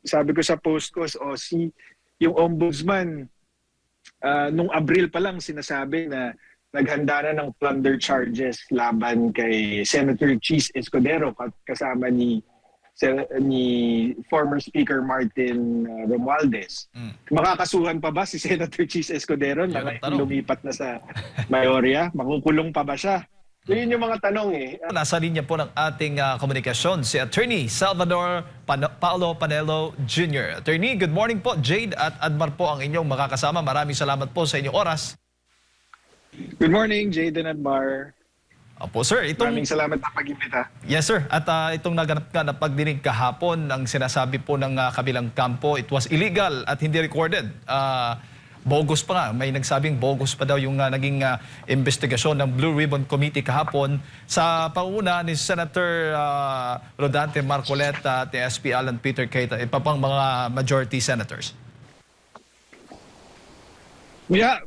sabi ko sa post ko, yung ombudsman, nung Abril pa lang sinasabi na naghanda na ng plunder charges laban kay Senator Cheese Escudero kasama ni former Speaker Martin Romualdez. Makakasuhan pa ba si Senator Cheese Escudero na lumipat na sa Mayorya? Makukulong pa ba siya? Yun yung mga tanong eh. Nasa linya po ng ating komunikasyon si Attorney Salvador Paulo Panelo Jr. Attorney, good morning po. Jade at Admar po ang inyong makakasama. Maraming salamat po sa inyong oras. Good morning, Jade and Admar. Opo, sir. Maraming salamat sa pag-imbita. Yes, sir. At itong naganap nga na pagdinig kahapon, ang sinasabi po ng kabilang kampo, it was illegal at hindi recorded. Bogus pa nga. May nagsabing bogus pa daw yung naging investigasyon ng Blue Ribbon Committee kahapon sa panguna ni Senator Rodante Marcoleta at SP Alan Peter Cayetano, iba pang mga majority senators. Yeah,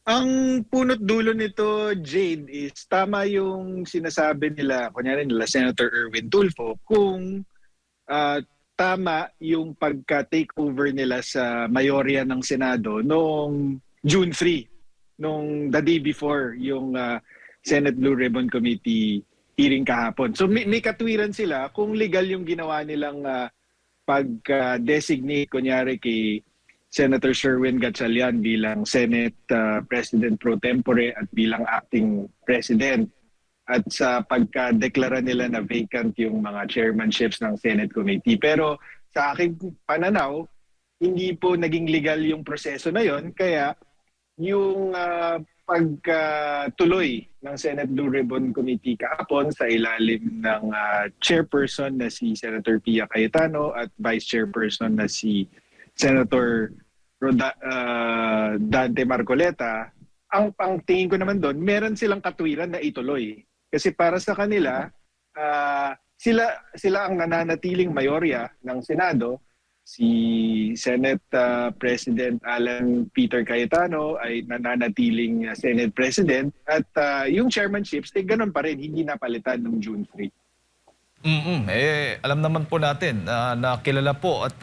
ang punot dulo nito, Jade, is tama yung sinasabi nila, kunyari nila Senator Erwin Tulfo, kung tama yung pagka-takeover nila sa mayorya ng Senado noong June 3, nung the day before yung Senate Blue Ribbon Committee hearing kahapon. So may katwiran sila kung legal yung ginawa nilang pag-designate kunyari kay Senator Sherwin Gatchalian bilang Senate President pro tempore at bilang acting president, at sa pagka-deklara nila na vacant yung mga chairmanships ng Senate Committee. Pero sa aking pananaw, hindi po naging legal yung proseso na yon, kaya yung pagtuloy ng Senate Blue Ribbon Committee kahapon sa ilalim ng chairperson na si Senator Pia Cayetano at vice chairperson na si Senator Dante Marcoleta, ang tingin ko naman doon, meron silang katwiran na ituloy. Kasi para sa kanila, sila ang nananatiling mayorya ng Senado. Si Senate President Alan Peter Cayetano ay nananatiling Senate President at yung chairmanships, ganun pa rin, hindi napalitan ng June 3. Alam naman po natin na kilala po at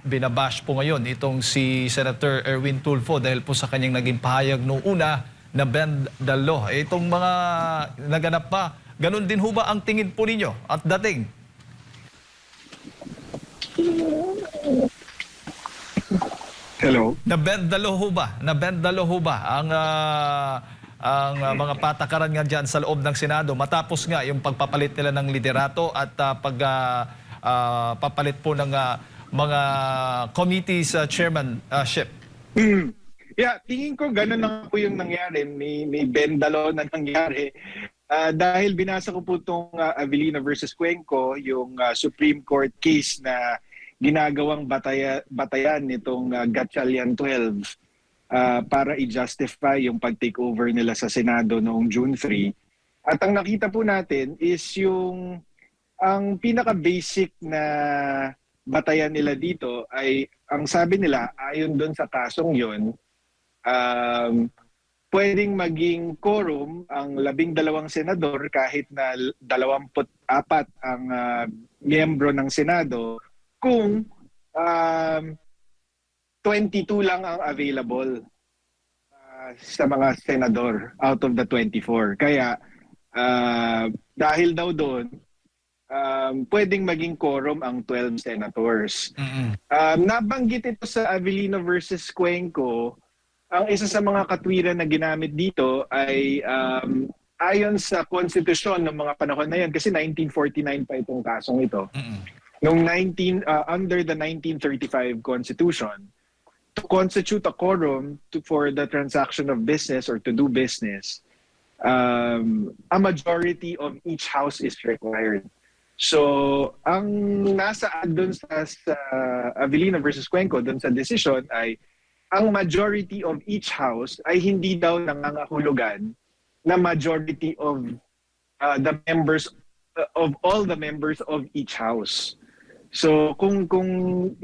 binabash po ngayon itong si Senator Erwin Tulfo dahil po sa kanyang naging pahayag noong una na bend the law. Itong mga naganap pa, ganun din ho ba ang tingin po ninyo at dating? Hello? Na-bend the law ho ba? Na-bend the law ho ba ang mga patakaran nga dyan sa loob ng Senado matapos nga yung pagpapalit nila ng liderato at pagpapalit po ng mga committees chairmanship? Yeah, tingin ko ganun na po yung nangyari. May bendalo na nangyari. Dahil binasa ko po itong Avellino versus Cuenco, yung Supreme Court case na ginagawang batayan nitong Gatchalian 12 para i-justify yung pag-takeover nila sa Senado noong June 3. At ang nakita po natin is ang pinaka-basic na batayan nila dito ay, ang sabi nila, ayon doon sa kasong yon, pwedeng maging quorum ang 12 senador kahit na 24 ang miyembro ng Senado kung 22 lang ang available sa mga senador out of the 24. Kaya dahil daw doon, pwedeng maging quorum ang 12 senators. Nabanggit ito sa Avellino versus Cuenco. Ang isa sa mga katwiran na ginamit dito ay ayon sa konstitusyon ng mga panahon na yan, kasi 1949 pa itong kasong ito. Noong under the 1935 Constitution, to constitute a quorum for the transaction of business or to do business, a majority of each house is required. So, ang nasa doon sa Avellino versus Cuenco, doon sa decision ay ang majority of each house ay hindi daw nangangahulugan na majority of the members of all the members of each house. So kung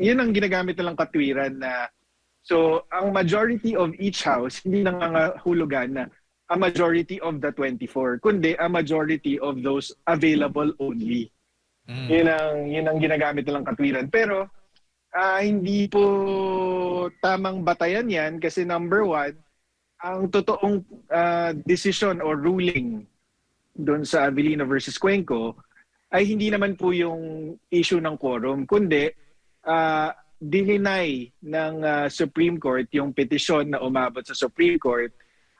yun ang ginagamit nilang katwiran na so ang majority of each house hindi nangangahulugan na a majority of the 24 kundi a majority of those available only. Yun ang ginagamit nilang katwiran. Pero hindi po tamang batayan yan kasi number one, ang totoong decision or ruling doon sa Avellino versus Cuenco ay hindi naman po yung issue ng quorum, kundi dininay ng Supreme Court yung petisyon na umabot sa Supreme Court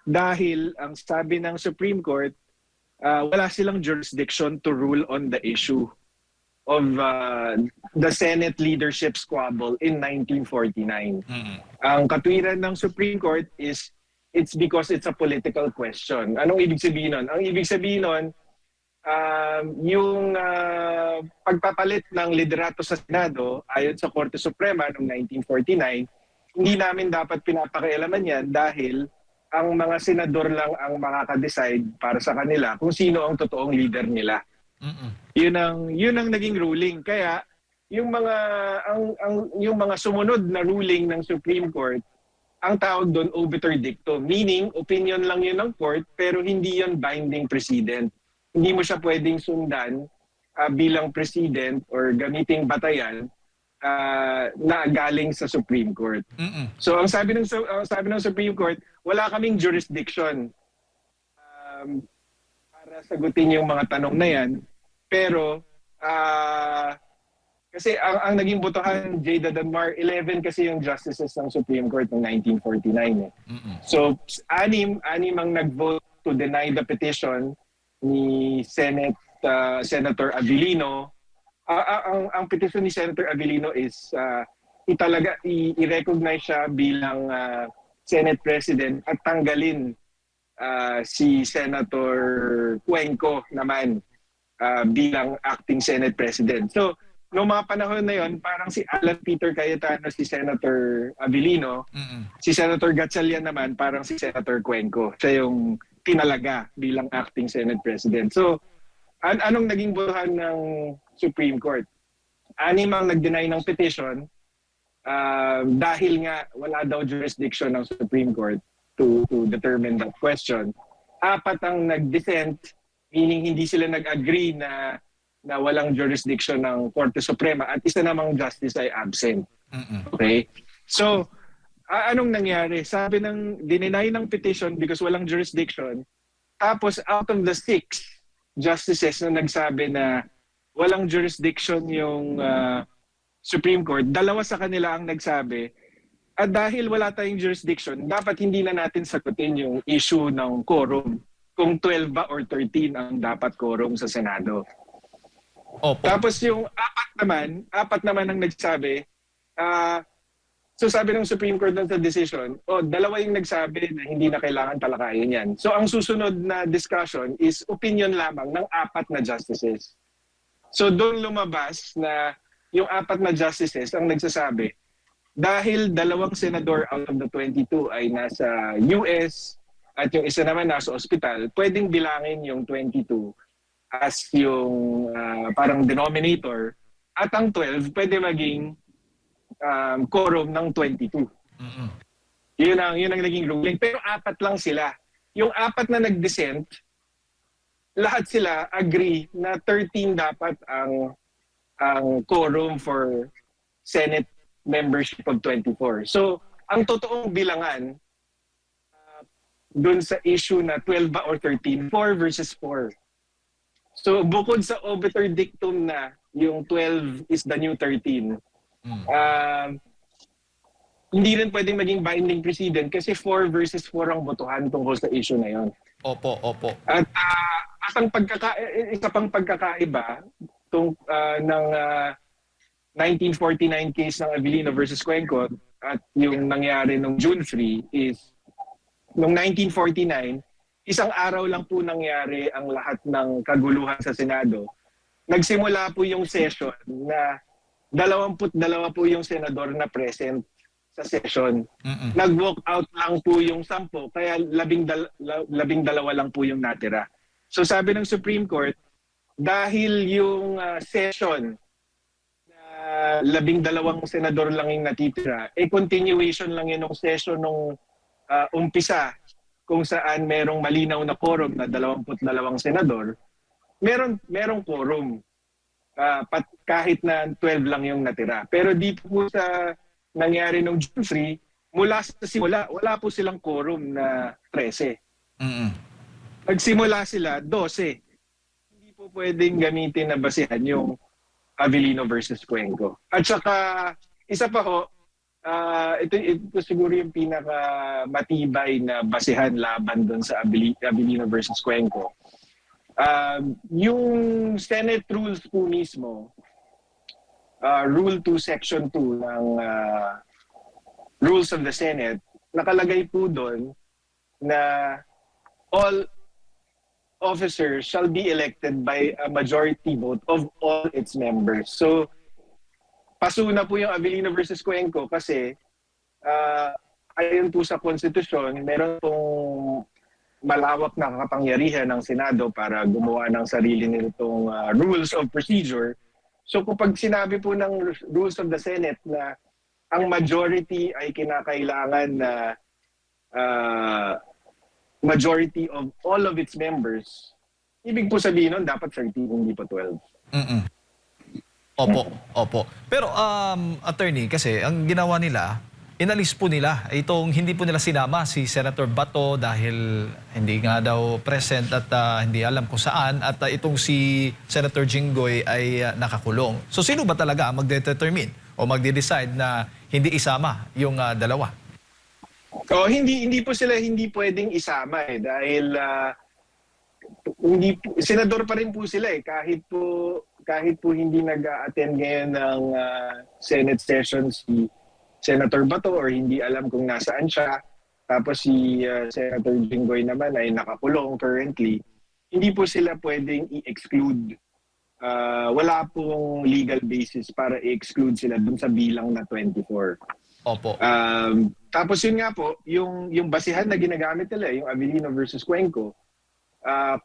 dahil ang sabi ng Supreme Court, wala silang jurisdiction to rule on the issue of the Senate leadership squabble in 1949. Ang katwiran ng Supreme Court is it's because it's a political question. Anong ibig sabihin nun? Ang ibig sabihin nun, yung pagpapalit ng liderato sa Senado ayon sa Korte Suprema noong 1949, hindi namin dapat pinapakialaman yan dahil ang mga senador lang ang makaka-decide para sa kanila kung sino ang totoong leader nila. Yun ang naging ruling. Kaya yung mga sumunod na ruling ng Supreme Court, ang tawag doon obiter dictum, meaning opinion lang yun ng court pero hindi yun binding precedent. Hindi mo siya pwedeng sundan bilang president or gamiting batayan na galing sa Supreme Court. So ang sabi ng Supreme Court, wala kaming jurisdiction para sagutin yung mga tanong na yan. Pero kasi ang naging botohan, Jada Danmar, 11 kasi yung justices ng Supreme Court noong 1949. So anim ang nag-vote to deny the petition ni Senator Avellino. Ang petition ni Senator Avellino is i-recognize siya bilang Senate President at tanggalin si Senator Cuenco naman bilang acting Senate President. So, noong mga panahon na yon, parang si Alan Peter Cayetano, si Senator Avellino, si Senator Gatchalian naman, parang si Senator Cuenco. Siya yung tinalaga bilang acting Senate President. So, anong naging botohan ng Supreme Court? 6 ang nag-deny ng petition dahil nga wala daw jurisdiction ng Supreme Court to determine that question. 4 ang nag-dissent, meaning hindi sila nag-agree na walang jurisdiction ng Korte Suprema at isa namang justice ay absent. Okay? So, anong nangyari? Sabi ng dininay ng petition because walang jurisdiction, tapos out of the 6 justices na nagsabi na walang jurisdiction yung Supreme Court, 2 sa kanila ang nagsabi, at dahil wala tayong jurisdiction, dapat hindi na natin sagutin yung issue ng quorum. Kung 12 ba or 13 ang dapat quorum sa Senado. Opo. Tapos yung 4 naman ang nagsabi, so sabi ng Supreme Court sa decision, 2 yung nagsabi na hindi na kailangan talakayin yan. So ang susunod na discussion is opinion lamang ng 4 na justices. So doon lumabas na yung 4 na justices ang nagsasabi, dahil 2 senador out of the 22 ay nasa US at yung isa naman nasa ospital, pwedeng bilangin yung 22 as yung parang denominator at ang 12 pwede maging quorum ng 22. Yun ang naging ruling. Pero 4 lang sila. Yung 4 na nag-dissent, lahat sila agree na 13 dapat ang quorum for Senate membership of 24. So, ang totoong bilangan dun sa issue na 12 ba or 13, 4 versus 4. So, bukod sa obiter dictum na yung 12 is the new 13, hindi rin pwedeng maging binding precedent kasi 4 versus 4 ang botohan tungkol sa issue na yon. Opo. At ang isa pang pagkakaiba ng 1949 case ng Avellino versus Cuenco at yung nangyari nung June 3 is noong 1949, isang araw lang po nangyari ang lahat ng kaguluhan sa Senado. Nagsimula po yung session na 22 po yung senador na present sa session. Nag-walk out lang po yung 10, kaya 12 lang po yung natira. So sabi ng Supreme Court, dahil yung session na 12 senador lang yung natitira, continuation lang yun ng session nung umpisa kung saan merong malinaw na quorum na 22 senador, merong quorum. kahit na 12 lang yung natira. Pero dito po sa nangyari nung June 3, mula sa simula, wala po silang quorum na 13. Mm-mm. Nagsimula sila 12. Hindi po pwedeng gamitin na basehan yung Avellino versus Cuenco. At saka, isa pa ho, ito siguro yung pinaka matibay na basehan laban doon sa Avellino versus Cuenco. Yung Senate rules po mismo, Rule 2, Section 2 ng Rules of the Senate, nakalagay po doon na all officers shall be elected by a majority vote of all its members. So, paso na po yung Avellino versus Cuenco kasi ayon po sa konstitusyon, meron pong malawak na kapangyarihan ng Senado para gumawa ng sarili nitong rules of procedure. So kapag sinabi po ng rules of the Senate na ang majority ay kinakailangan na majority of all of its members, ibig po sabihin nun dapat 13, hindi pa 12. Mm-mm. Opo. Pero attorney, kasi ang ginawa nila, inalis po nila itong hindi po nila sinama si Senator Bato dahil hindi nga daw present at hindi alam kung saan, at itong si Senator Jinggoy ay nakakulong. So sino ba talaga ang magdedetermine o magde-decide na hindi isama yung dalawa? So hindi po sila hindi pwedeng isama dahil senador pa rin po sila kahit po hindi nag-attend ngayon ng Senate session si Senator Bato or hindi alam kung nasaan siya. Tapos si Senator Jinggoy naman ay nakakulong currently. Hindi po sila pwedeng i-exclude. Wala pong legal basis para i-exclude sila dun sa bilang na 24. Opo. Tapos yun nga po, yung basihan na ginagamit nila, yung Avellino versus Cuenco,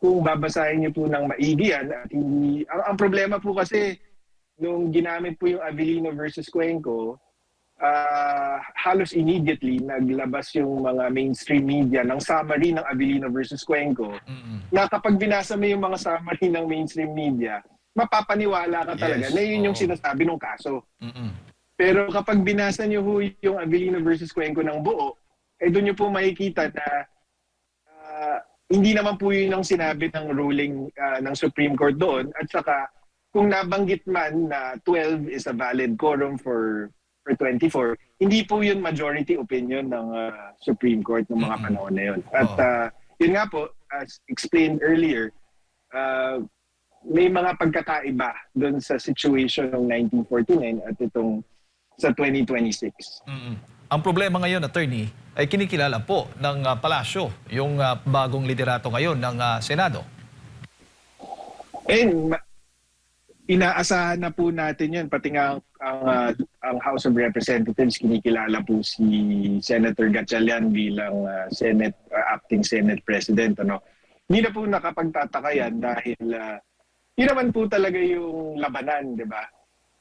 kung babasahin niyo po ng maigi yan, at hindi, ang problema po kasi nung ginamit po yung Avellino versus Cuenco, halos immediately naglabas yung mga mainstream media ng summary ng Avellino versus Cuenco. Na kapag binasa mo yung mga summary ng mainstream media, mapapaniwala ka talaga na yun yung sinasabi ng kaso. Pero kapag binasa nyo yung Avellino versus Cuenco ng buo, doon nyo po makikita na hindi naman po yun ang sinabi ng ruling ng Supreme Court doon. At saka, kung nabanggit man na 12 is a valid quorum for 24, hindi po yun majority opinion ng Supreme Court ng mga panahon na yun. At yun nga po, as explained earlier, may mga pagkakaiba doon sa situation ng 1949 at itong sa 2026. Ang problema ngayon, attorney, ay kinikilala po ng palasyo yung bagong liderato ngayon ng Senado. Inaasahan na po natin yun. Pati nga ang House of Representatives, kinikilala po si Senator Gatchalian bilang acting Senate President. Hindi na po nakapagtataka yan dahil yun naman po talaga yung labanan, di ba?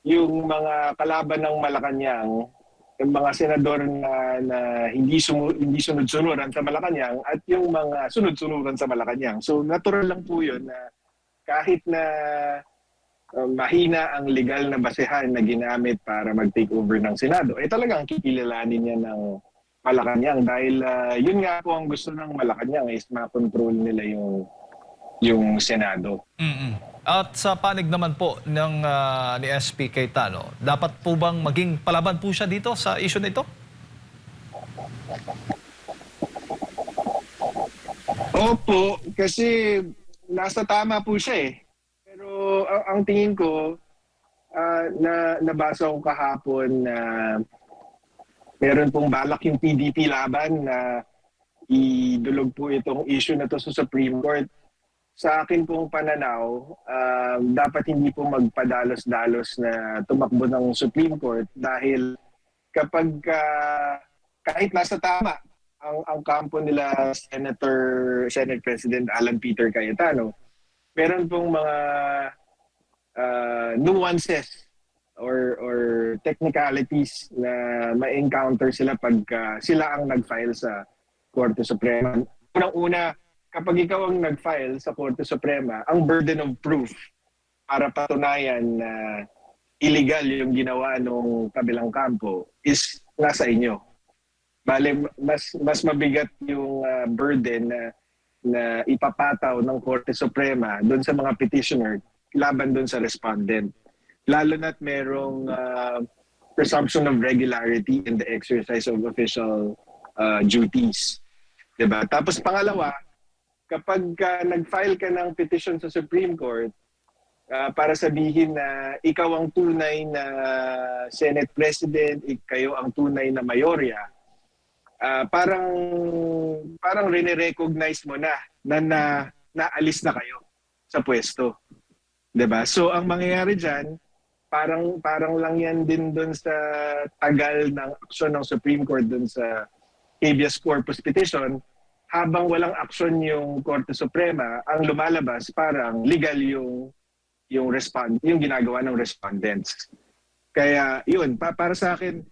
Yung mga kalaban ng Malacanang, yung mga senador na hindi sunod-sunuran sa Malacanang at yung mga sunod-sunuran sa Malacanang. So natural lang po yun na kahit na mahina ang legal na basehan na ginamit para mag-take over ng Senado, talagang kikilalanin niya ng Malacanang dahil yun nga po ang gusto ng Malacanang is ma-control nila yung Senado. At sa panig naman po ng ni SP Cayetano, dapat po bang maging palaban po siya dito sa issue na ito? Opo, kasi nasa tama po siya Pero ang tingin ko, nabasa ko kahapon na meron pong balak yung PDP laban na idulog po itong issue na to sa Supreme Court. Sa akin pong pananaw, dapat hindi po magpadalos-dalos na tumakbo ng Supreme Court dahil kapag kahit nasa tama ang kampo nila Senate President Alan Peter Cayetano, meron pong mga nuances or technicalities na ma-encounter sila pag sila ang nag-file sa Korte Suprema. Unang-una, kapag ikaw ang nag-file sa Korte Suprema, ang burden of proof para patunayan na illegal yung ginawa nung kabilang kampo is nasa inyo. Bale, mas mabigat yung burden na ipapataw ng Korte Suprema doon sa mga petitioner laban doon sa respondent. Lalo na't merong presumption of regularity in the exercise of official duties. Diba? Tapos pangalawa, kapag nag-file ka ng petition sa Supreme Court, para sabihin na ikaw ang tunay na Senate President, kayo ang tunay na mayorya, parang rene-recognize mo na naalis na kayo sa pwesto. 'Di ba? So ang mangyayari diyan, parang lang yan din doon sa tagal ng aksyon ng Supreme Court doon sa habeas corpus petition. Habang walang aksyon yung Korte Suprema, ang lumalabas parang legal yung ginagawa ng respondents. Kaya yun, para sa akin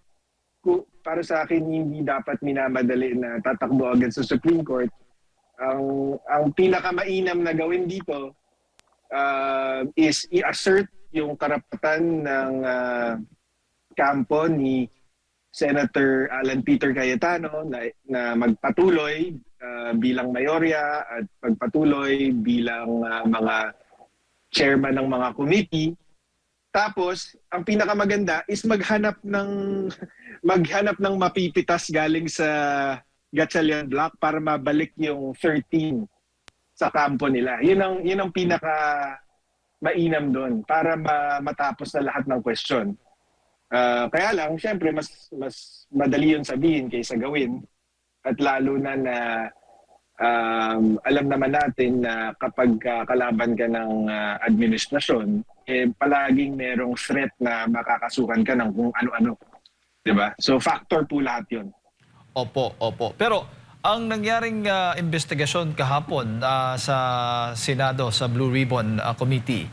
hindi dapat minamadali na tatakbo agad sa Supreme Court. Ang pinakamainam na gawin dito is i-assert yung karapatan ng kampo ni Senator Alan Peter Cayetano na magpatuloy bilang mayorya at magpatuloy bilang mga chairman ng mga committee. Tapos, ang pinakamaganda is maghanap ng mapipitas galing sa Gatchalian Block para mabalik yung 13 sa kampo nila. Yun ang pinaka mainam doon para matapos na lahat ng question. Kaya lang, syempre, mas madali yun sabihin kaysa gawin. At lalo na alam naman natin na kapag kalaban ka ng administrasyon, palaging merong threat na makakasuhan ka ng kung ano-ano. Diba? So factor po lahat yun. Opo. Pero ang nangyaring investigasyon kahapon sa Senado, sa Blue Ribbon Committee,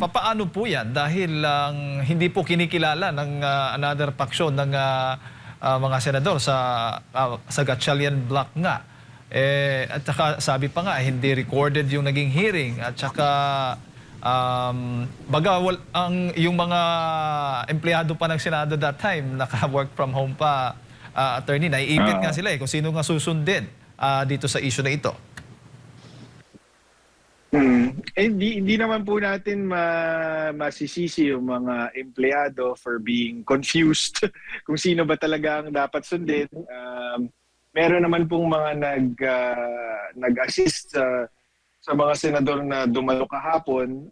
papaano po yan? Dahil hindi po kinikilala ng another faction ng mga senador sa Gatchalian Block nga. At saka sabi pa nga, hindi recorded yung naging hearing. At saka yung mga empleyado pa ng Senado that time, naka-work from home pa, attorney, naiipit nga sila kung sino nga susundin dito sa issue na ito. Hindi naman po natin masisisi yung mga empleyado for being confused kung sino ba talaga ang dapat sundin. Meron naman pong mga nag-assist sa mga senador na dumalo kahapon.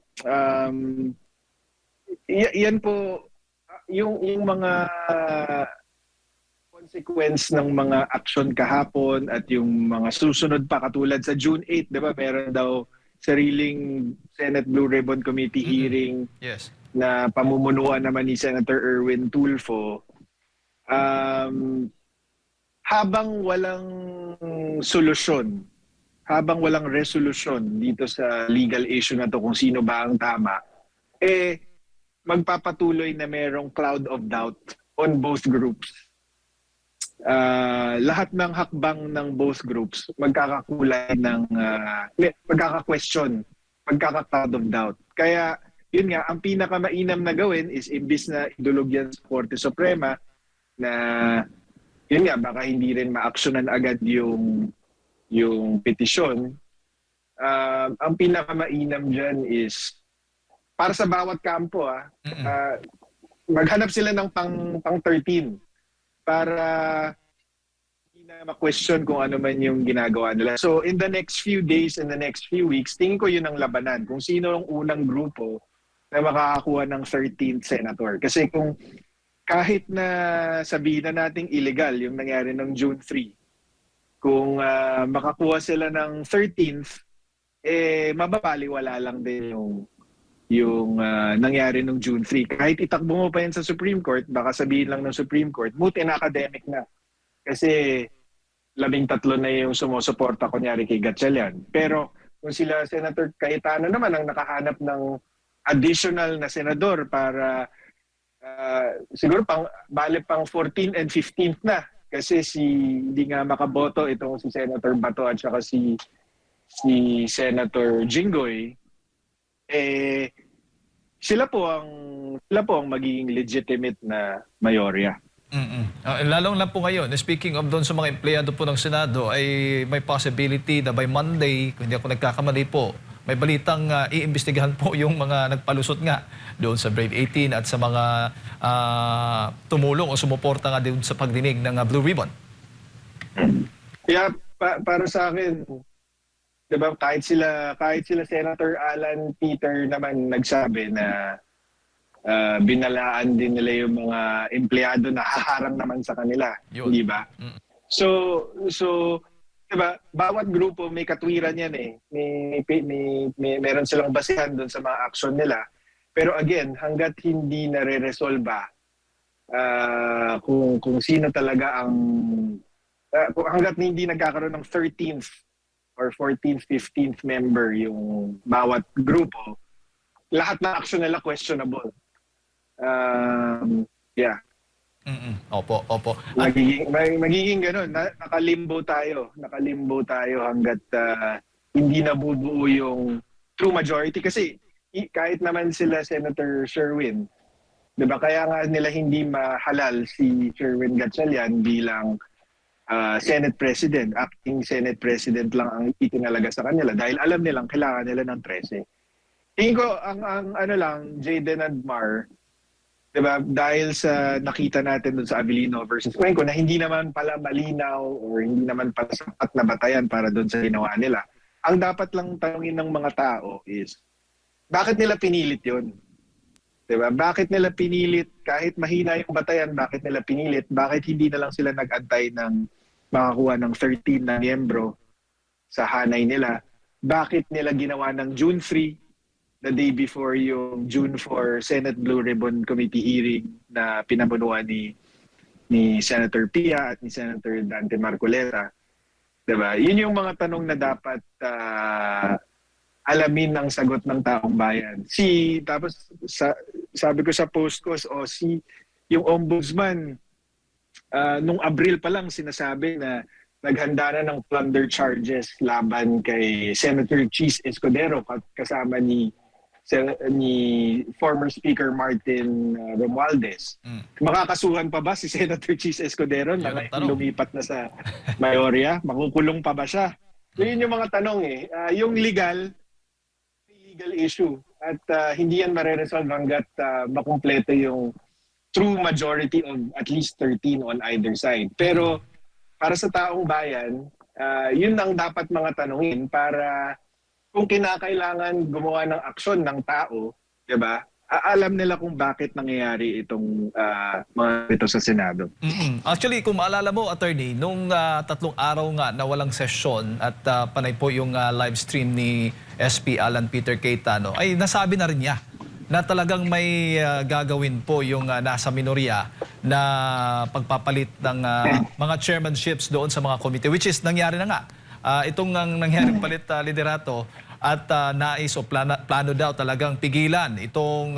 Yan po, yung mga consequence ng mga action kahapon at yung mga susunod pa katulad sa June 8, di ba, meron daw sariling Senate Blue Ribbon Committee hearing Yes. na pamumunuan naman ni Senator Erwin Tulfo. Habang walang solusyon, habang walang resolution dito sa legal issue na to kung sino ba ang tama, magpapatuloy na merong cloud of doubt on both groups. Lahat ng hakbang ng both groups magkakakulay ng magkaka-question, magkaka-cloud of doubt. Kaya yun nga, ang pinakamainam na gawin is imbis na idulog yan sa Korte Suprema na yun nga, baka hindi rin ma-actionan agad yung petisyon. Ang pinakamainam dyan is para sa bawat kampo, maghanap sila ng pang 13 para hindi na ma-question kung ano man yung ginagawa nila. So in the next few days, in the next few weeks, tingin ko yun ang labanan. Kung sino ang unang grupo na makakakuha ng 13th senator. Kasi kung kahit na sabihin na nating illegal yung nangyari ng June 3, kung makakuha sila ng 13th, mababaliwala lang din yung nangyari nung June 3. Kahit itakbo mo pa yan sa Supreme Court, baka sabihin lang ng Supreme Court, buti na academic na. Kasi 13 na yung sumusuporta kunyari kay Gatchalian. Pero kung sila Senator Cayetano naman ang nakahanap ng additional na senador para siguro bale pang 14th and 15th na. Kasi hindi nga makaboto itong si Senator Bato at saka si Senator Jinggoy, sila po ang magiging legitimate na mayorya. Lalong lang po ngayon, speaking of doon sa mga empleyado po ng Senado, ay may possibility na by Monday, kung hindi ako nagkakamali po, may balitang iimbestigahan po yung mga nagpalusot nga doon sa Brave 18 at sa mga tumulong o sumuporta nga doon sa pagdinig ng Blue Ribbon. Kaya para sa akin, 'di ba, kahit sila Senator Alan Peter naman nagsabi na binalaan din nila yung mga empleyado na haharang naman sa kanila, Yun. di ba? So, 'di ba, bawat grupo may katwiran yan eh. Meron silang basihan doon sa mga aksyon nila. Pero again, hangga't hindi nare-resolba kung sino talaga ang hangga't hindi nagkakaroon ng 13th or 14th, 15th member yung bawat grupo, lahat ng aksyon nila questionable. Yeah. Opo. At, Magiging ganun. Nakalimbo tayo hanggat hindi nabubuo yung true majority. Kasi kahit naman sila Senator Sherwin, 'di ba, kaya nga nila hindi mahalal si Sherwin Gatchalian bilang Senate President. Acting Senate President lang ang itinalaga sa kanila dahil alam nilang kailangan nila ng 13. Tingin ko, ang ano lang, Jayden and Mar, diba, dahil sa nakita natin dun sa Avellino versus Cuenco na hindi naman pala malinaw or hindi naman pala sapat na batayan para dun sa ginawa nila. Ang dapat lang tanungin ng mga tao is, bakit nila pinilit yun? Diba? Bakit nila pinilit, kahit mahina yung batayan, bakit nila pinilit? Bakit hindi na lang sila nag-antay ng makakuha ng 13 na miyembro sa hanay nila? Bakit nila ginawa ng June 3, the day before yung June 4 Senate Blue Ribbon Committee hearing na pinabunuan ni Senator Pia at ni Senator Dante Marcoleta? Diba? Yun yung mga tanong na dapat alamin ng sagot ng taong bayan. Tapos sabi ko sa post ko, yung ombudsman, nung Abril pa lang sinasabi na naghanda na ng plunder charges laban kay Senator Chis Escudero kasama ni former Speaker Martin Romualdez. Makakasuhan pa ba si Senator Chis Escudero na lumipat na sa mayorya? Makukulong pa ba siya? So yun yung mga tanong eh. Yung legal issue at hindi yan mareresolve hanggat makumpleto yung true majority of at least 13 on either side. Pero para sa taong bayan, yun ang dapat mga tanungin para kung kinakailangan gumawa ng aksyon ng tao, 'di ba? Alam nila kung bakit nangyayari itong mga ito sa Senado. Actually, kung maalala mo, attorney, nung 3 araw nga na walang sesyon at panay po yung live stream ni SP Alan Peter Cayetano, ay nasabi na rin niya na talagang may gagawin po yung nasa minorya na pagpapalit ng mga chairmanships doon sa mga committee, which is nangyari na nga. Itong nangyaring palit liderato at nais o plano daw talagang pigilan itong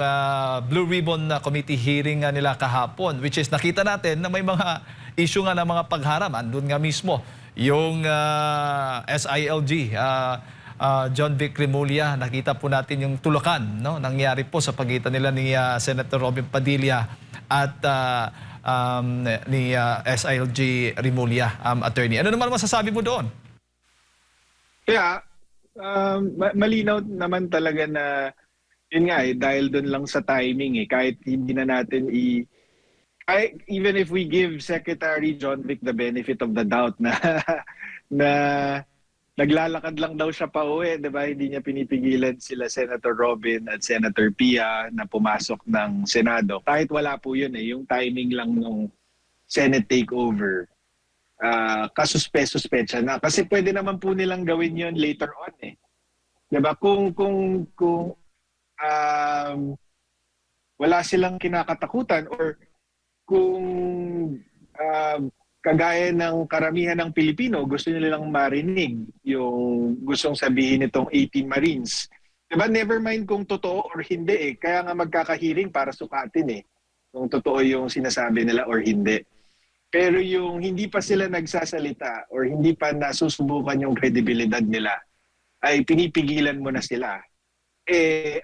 Blue Ribbon Committee hearing nila kahapon, which is nakita natin na may mga issue nga ng mga pagharap. Andun nga mismo yung SILG, John Vic Remulla, nakita po natin yung tulakan, no? Nangyari po sa pagitan nila ni Senator Robin Padilla at ni SILG Remulla, attorney. Ano naman masasabi mo doon? Kaya, malinaw naman talaga na, yun nga eh, dahil doon lang sa timing eh, kahit hindi na natin even if we give Secretary John Vic the benefit of the doubt na naglalakad lang daw siya pa uwi, 'di ba? Hindi niya pinipigilan sila Senator Robin at Senator Pia na pumasok ng Senado. Kahit wala po 'yun eh, yung timing lang nung Senate takeover. Kasuspe-suspecha na kasi pwede naman po nilang gawin 'yon later on eh. 'Di ba? Kung wala silang kinakatakutan or kung kagaya ng karamihan ng Pilipino, gusto nilang marinig yung gustong sabihin nitong 18 Marines. Diba? Never mind kung totoo or hindi eh. Kaya nga magkakahiring para sukatin eh. Kung totoo yung sinasabi nila or hindi. Pero yung hindi pa sila nagsasalita or hindi pa nasusubukan yung kredibilidad nila, ay pinipigilan mo na sila.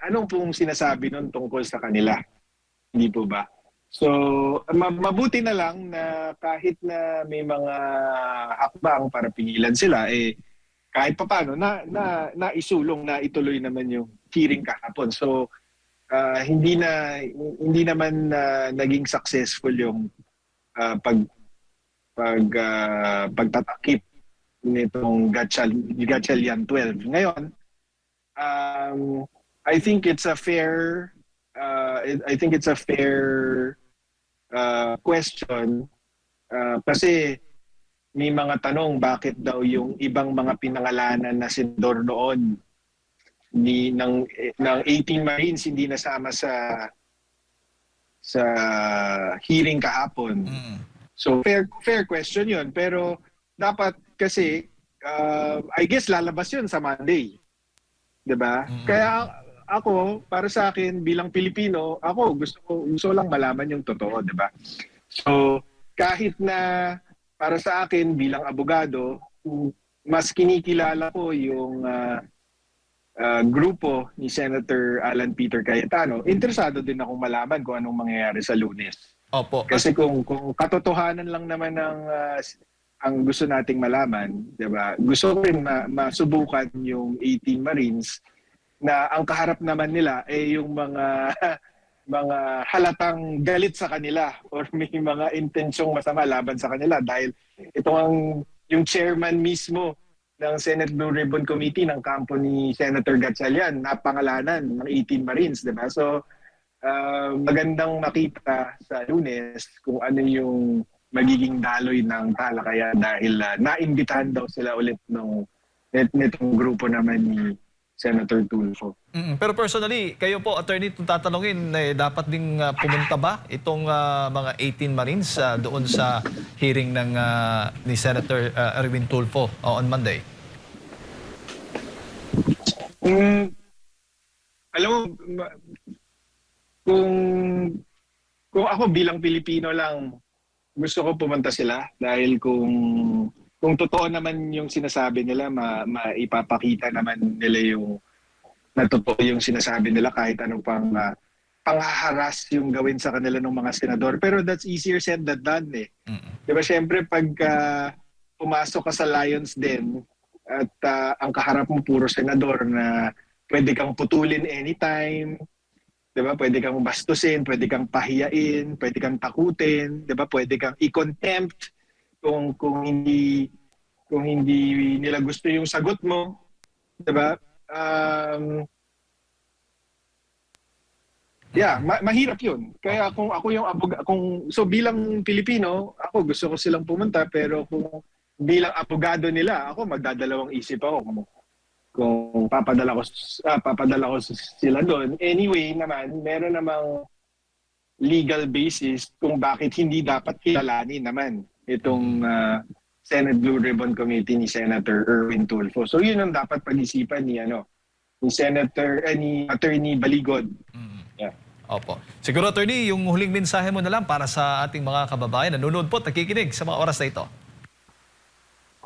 anong pong sinasabi nun tungkol sa kanila? Hindi po ba? So, mabuti na lang na kahit na may mga hakbang para pigilan sila, kahit papaano, naisulong na ituloy naman yung hearing kahapon. So, hindi naman naging successful yung pagtatakip nitong Gatchalian 12. Ngayon, I think it's a fair question, kasi may mga tanong bakit daw yung ibang mga pinangalanan na senador noon ng 18 Marines hindi nasama sa hearing kahapon. So fair question 'yun, pero dapat kasi I guess lalabas 'yun sa Monday. 'Di ba? Kaya ako, para sa akin bilang Pilipino, ako gusto lang malaman yung totoo, 'di ba? So kahit na para sa akin bilang abogado, mas kinikilala ko yung grupo ni Senator Alan Peter Cayetano, interesado din akong malaman kung anong mangyayari sa Lunes. Opo. Kasi kung katotohanan lang naman ang gusto nating malaman, 'di ba? Gusto ko rin masubukan yung 18 Marines na ang kaharap naman nila yung mga mga halatang galit sa kanila or may mga intensyong masama laban sa kanila dahil yung chairman mismo ng Senate Blue Ribbon Committee ng kampo ni Senator Gatchalian, napangalanan ng 18 Marines, di ba? So, magandang makita sa Lunes kung ano yung magiging daloy ng talakayan dahil naimbitahan daw sila ulit nitong grupo naman ni Senator Tulfo. Pero personally, kayo po, attorney, kung tatanungin, dapat ding pumunta ba itong mga 18 Marines doon sa hearing ni Senator Erwin Tulfo on Monday? Alam mo, kung ako bilang Pilipino lang, gusto ko pumunta sila dahil kung totoo naman yung sinasabi nila, maipapakita naman nila yung na totoo yung sinasabi nila kahit anong panghaharas yung gawin sa kanila ng mga senador. Pero that's easier said than done eh. Diba syempre pag pumasok ka sa Lions Den at ang kaharap mo puro senador na pwede kang putulin anytime, diba? Pwede kang bastusin, pwede kang pahiyain, pwede kang takutin, diba? Pwede kang i-contempt kung hindi nila gusto yung sagot mo, 'di ba? Mahirap 'yun. Kaya kung ako yung so bilang Pilipino, ako gusto ko silang pumunta, pero kung bilang abogado nila, ako magdadalawang isip ako kung papadala ko sila doon. Anyway naman, meron namang legal basis kung bakit hindi dapat kilalanin naman itong Senate Blue Ribbon Committee ni Senator Erwin Tulfo. So yun ang dapat pag-isipan ni Attorney Baligod. Yeah. Opo. Siguro, attorney, yung huling mensahe mo na lang para sa ating mga kababayan nanonood po, nakikinig sa mga oras na ito.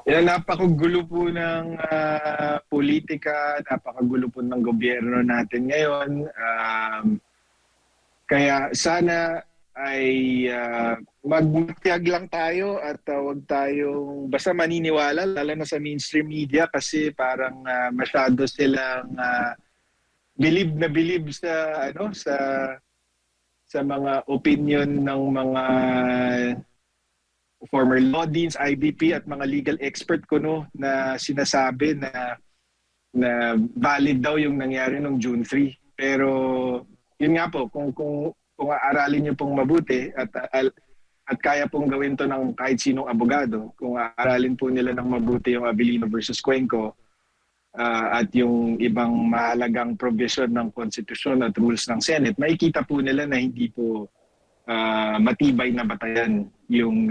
Napakagulo po ng politika, napakagulo po ng gobyerno natin ngayon. Kaya sana ay magtiyag lang tayo at wag tayong basta maniniwala, lalo na sa mainstream media, kasi parang masyado silang bilib sa mga opinion ng mga former law deans, IBP at mga legal expert ko na sinasabi na valid daw yung nangyari noong June 3. Pero yun nga po, kung aaralin niyo pong mabuti at kaya pong gawin to ng kahit sinong abogado, kung aaralin po nila ng mabuti yung Abilino versus Cuenco at yung ibang mahalagang provision ng konstitusyon at rules ng Senate, makikita po nila na hindi po matibay na batayan yung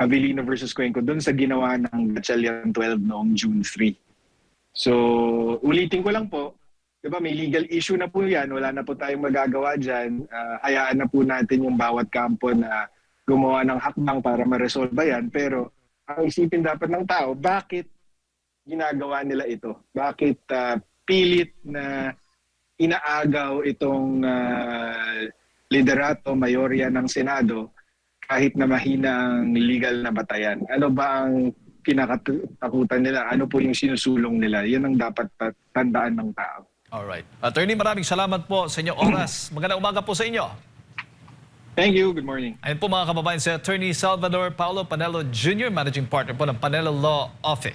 Abilino versus Cuenco doon sa ginawa ng Gatchalian 12 noong June 3. So, ulitin ko lang po, diba, may legal issue na po yan, wala na po tayong magagawa dyan. Hayaan na po natin yung bawat kampo na gumawa ng hakbang para ma-resolve yan. Pero ang isipin dapat ng tao, bakit ginagawa nila ito? Bakit pilit na inaagaw itong liderato, mayorya ng Senado kahit na mahina ang legal na batayan. Ano ba ang kinakatakutan nila? Ano po yung sinusulong nila? Yan ang dapat tandaan ng tao. Alright. Attorney, maraming salamat po sa inyong oras. Magandang umaga po sa inyo. Thank you. Good morning. Ayun po mga kababayan, si Attorney Salvador Paulo Panelo Jr., Managing Partner po ng Panelo Law Office.